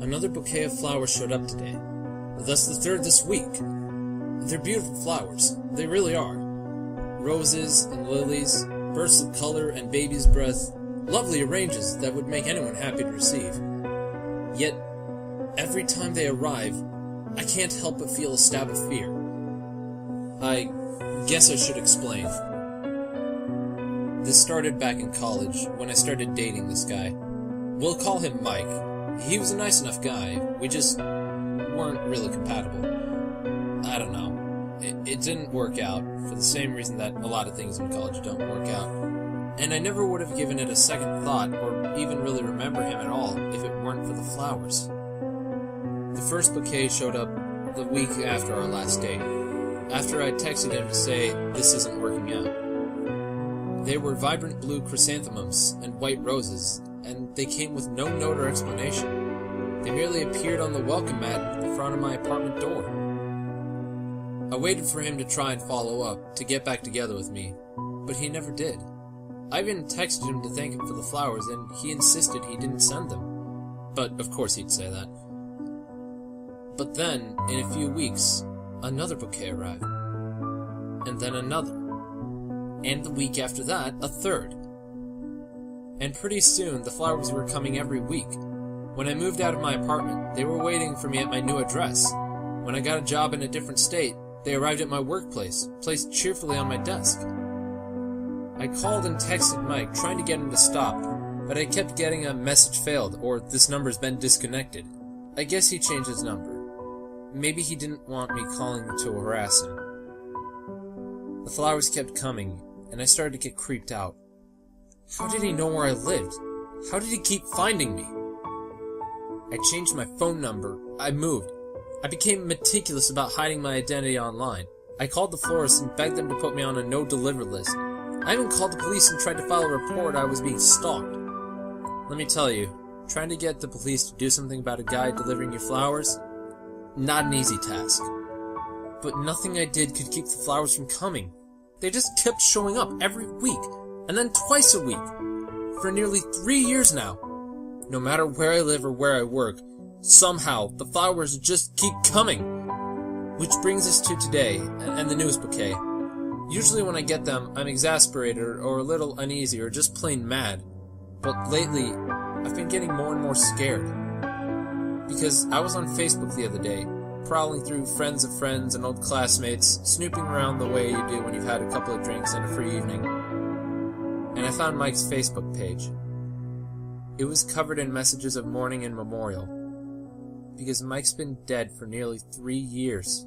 Another bouquet of flowers showed up today. Thus the third this week. They're beautiful flowers. They really are. Roses and lilies, bursts of color and baby's breath, lovely arrangements that would make anyone happy to receive. Yet, every time they arrive, I can't help but feel a stab of fear. I guess I should explain. This started back in college, when I started dating this guy. We'll call him Mike. He was a nice enough guy, we just weren't really compatible. I don't know. It didn't work out, for the same reason that a lot of things in college don't work out. And I never would have given it a second thought, or even really remember him at all, if it weren't for the flowers. The first bouquet showed up the week after our last date, after I texted him to say this isn't working out. They were vibrant blue chrysanthemums and white roses, and they came with no note or explanation. They merely appeared on the welcome mat at the front of my apartment door. I waited for him to try and follow up, to get back together with me, but he never did. I even texted him to thank him for the flowers, and he insisted he didn't send them. But of course he'd say that. But then, in a few weeks, another bouquet arrived. And then another. And the week after that, a third. And pretty soon, the flowers were coming every week. When I moved out of my apartment, they were waiting for me at my new address. When I got a job in a different state, they arrived at my workplace, placed cheerfully on my desk. I called and texted Mike, trying to get him to stop, but I kept getting a message failed, or this number's been disconnected. I guess he changed his number. Maybe he didn't want me calling to harass him. The flowers kept coming, and I started to get creeped out. How did he know where I lived? How did he keep finding me? I changed my phone number. I moved. I became meticulous about hiding my identity online. I called the florist and begged them to put me on a no-deliver list. I even called the police and tried to file a report I was being stalked. Let me tell you, trying to get the police to do something about a guy delivering you flowers? Not an easy task. But nothing I did could keep the flowers from coming. They just kept showing up every week, and then twice a week, for nearly 3 years now. No matter where I live or where I work, somehow the flowers just keep coming. Which brings us to today, and the newest bouquet. Usually when I get them, I'm exasperated or a little uneasy or just plain mad. But lately, I've been getting more and more scared. Because I was on Facebook the other day, prowling through friends of friends and old classmates, snooping around the way you do when you've had a couple of drinks and a free evening. And I found Mike's Facebook page. It was covered in messages of mourning and memorial. Because Mike's been dead for nearly 3 years.